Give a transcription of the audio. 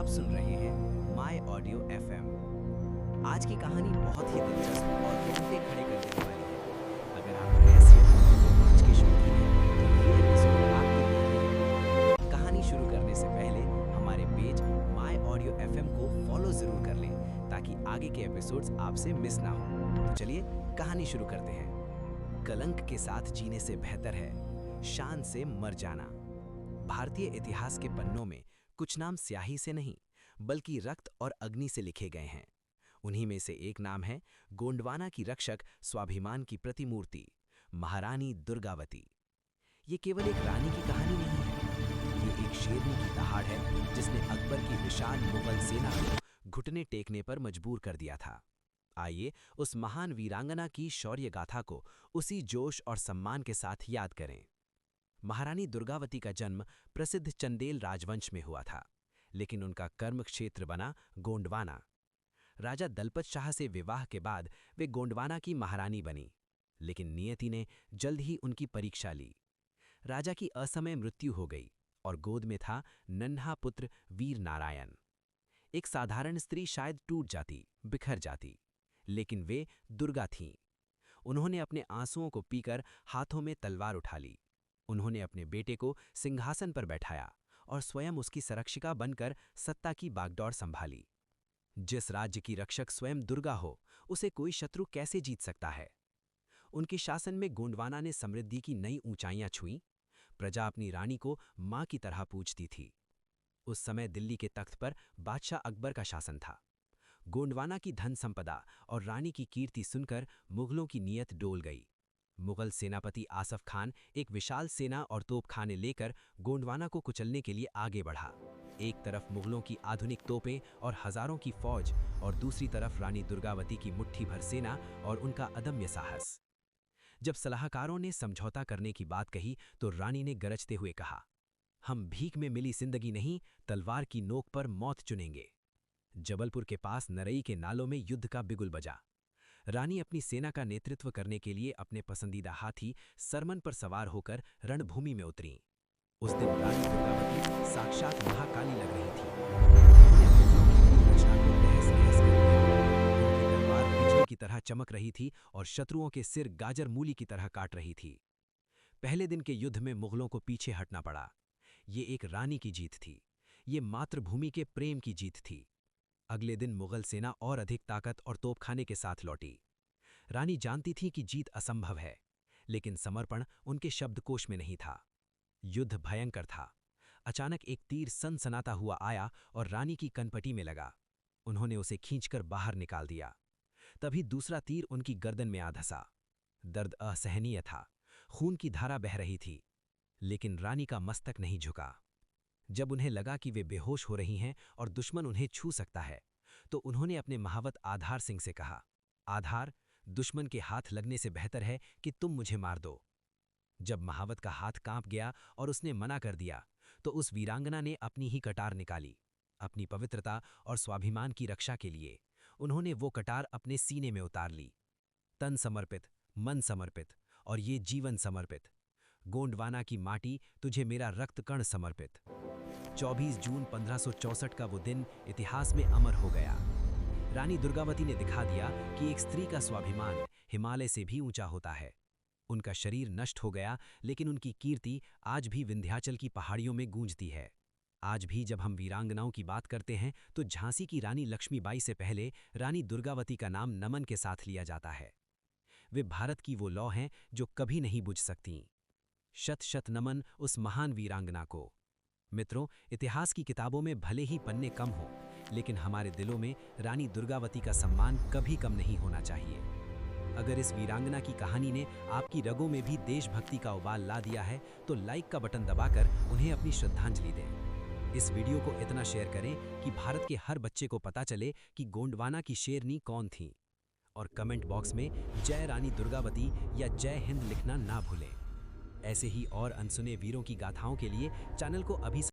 आप सुन रहे हैं माय ऑडियो एफएम। आज की कहानी बहुत ही दिलचस्प और रोंगटे खड़े कर देने वाली है। अगर आप ऐसी रोमांच के शौकीन हैं तो ये एपिसोड आपके लिए है। कहानी शुरू करने से पहले हमारे पेज माय ऑडियो एफएम को फॉलो जरूर कर लें ताकि आगे के एपिसोड्स आपसे मिस ना हो। तो चलिए कहानी शुरू करते हैं। कलंक के साथ जीने से बेहतर है शान से मर जाना। भारतीय इतिहास के पन्नों में कुछ नाम स्याही से नहीं बल्कि रक्त और अग्नि से लिखे गए हैं। उन्हीं में से एक नाम है गोंडवाना की रक्षक स्वाभिमान की प्रतिमूर्ति महारानी दुर्गावती। ये केवल एक रानी की कहानी नहीं है, ये एक शेरनी की दहाड़ है जिसने अकबर की विशाल मुगल सेना को घुटने टेकने पर मजबूर कर दिया था। आइए उस महान वीरांगना की शौर्य गाथा को उसी जोश और सम्मान के साथ याद करें। महारानी दुर्गावती का जन्म प्रसिद्ध चंदेल राजवंश में हुआ था, लेकिन उनका कर्म क्षेत्र बना गोंडवाना। राजा दलपत शाह से विवाह के बाद वे गोंडवाना की महारानी बनी, लेकिन नियति ने जल्द ही उनकी परीक्षा ली। राजा की असमय मृत्यु हो गई और गोद में था नन्हा पुत्र वीर नारायण। एक साधारण स्त्री शायद टूट जाती, बिखर जाती, लेकिन वे दुर्गा थीं। उन्होंने अपने आंसुओं को पीकर हाथों में तलवार उठा ली। उन्होंने अपने बेटे को सिंहासन पर बैठाया और स्वयं उसकी संरक्षिका बनकर सत्ता की बागडोर संभाली। जिस राज्य की रक्षक स्वयं दुर्गा हो, उसे कोई शत्रु कैसे जीत सकता है। उनके शासन में गोंडवाना ने समृद्धि की नई ऊंचाइयां छुईं। प्रजा अपनी रानी को मां की तरह पूजती थी। उस समय दिल्ली के तख्त पर बादशाह अकबर का शासन था। गोंडवाना की धन संपदा और रानी की कीर्ति सुनकर मुगलों की नीयत डोल गई। मुगल सेनापति आसफ खान एक विशाल सेना और तोपखाने लेकर गोंडवाना को कुचलने के लिए आगे बढ़ा। एक तरफ मुगलों की आधुनिक तोपें और हजारों की फौज, और दूसरी तरफ रानी दुर्गावती की मुट्ठी भर सेना और उनका अदम्य साहस। जब सलाहकारों ने समझौता करने की बात कही तो रानी ने गरजते हुए कहा, हम भीख में मिली जिंदगी नहीं, तलवार की नोक पर मौत चुनेंगे। जबलपुर के पास नरई के नालों में युद्ध का बिगुल बजा। रानी अपनी सेना का नेतृत्व करने के लिए अपने पसंदीदा हाथी सरमन पर सवार होकर रणभूमि में उतरीं। उस दिन रानी दुर्गावती साक्षात महाकाली लग रही थी। उन्होंने मुगलों की रचना को तहस-नहस कर दिया। उनकी तलवार बिजली की तरह चमक रही थी और शत्रुओं के सिर गाजर मूली की तरह काट रही थी। पहले दिन के युद्ध में मुगलों को पीछे हटना पड़ा। ये एक रानी की जीत थी, ये मातृभूमि के प्रेम की जीत थी। अगले दिन मुगल सेना और अधिक ताकत और तोपखाने के साथ लौटी। रानी जानती थी कि जीत असंभव है, लेकिन समर्पण उनके शब्दकोश में नहीं था। युद्ध भयंकर था। अचानक एक तीर सनसनाता हुआ आया और रानी की कनपटी में लगा। उन्होंने उसे खींचकर बाहर निकाल दिया। तभी दूसरा तीर उनकी गर्दन में आ धंसा। दर्द असहनीय था, खून की धारा बह रही थी, लेकिन रानी का मस्तक नहीं झुका। जब उन्हें लगा कि वे बेहोश हो रही हैं और दुश्मन उन्हें छू सकता है, तो उन्होंने अपने महावत आधार सिंह से कहा, आधार, दुश्मन के हाथ लगने से बेहतर है कि तुम मुझे मार दो। जब महावत का हाथ कांप गया और उसने मना कर दिया, तो उस वीरांगना ने अपनी ही कटार निकाली। अपनी पवित्रता और स्वाभिमान की रक्षा के लिए उन्होंने वो कटार अपने सीने में उतार ली। तन समर्पित, मन समर्पित और ये जीवन समर्पित। गोंडवाना की माटी, तुझे मेरा रक्त कण समर्पित। 24 जून 1564 का वो दिन इतिहास में अमर हो गया। रानी दुर्गावती ने दिखा दिया कि एक स्त्री का स्वाभिमान हिमालय से भी ऊंचा होता है। उनका शरीर नष्ट हो गया, लेकिन उनकी कीर्ति आज भी विंध्याचल की पहाड़ियों में गूंजती है। आज भी जब हम वीरांगनाओं की बात करते हैं तो झांसी की रानी लक्ष्मीबाई से पहले रानी दुर्गावती का नाम नमन के साथ लिया जाता है। वे भारत की वो लौ हैं जो कभी नहीं बुझ सकतीं। शत शत नमन उस महान वीरांगना को। मित्रों, इतिहास की किताबों में भले ही पन्ने कम हो, लेकिन हमारे दिलों में रानी दुर्गावती का सम्मान कभी कम नहीं होना चाहिए। अगर इस वीरांगना की कहानी ने आपकी रगों में भी देशभक्ति का उबाल ला दिया है, तो लाइक का बटन दबाकर उन्हें अपनी श्रद्धांजलि दें। इस वीडियो को इतना शेयर करें कि भारत के हर बच्चे को पता चले कि गोंडवाना की शेरनी कौन थी। और कमेंट बॉक्स में जय रानी दुर्गावती या जय हिंद लिखना ना भूलें। ऐसे ही और अनसुने वीरों की गाथाओं के लिए चैनल को अभी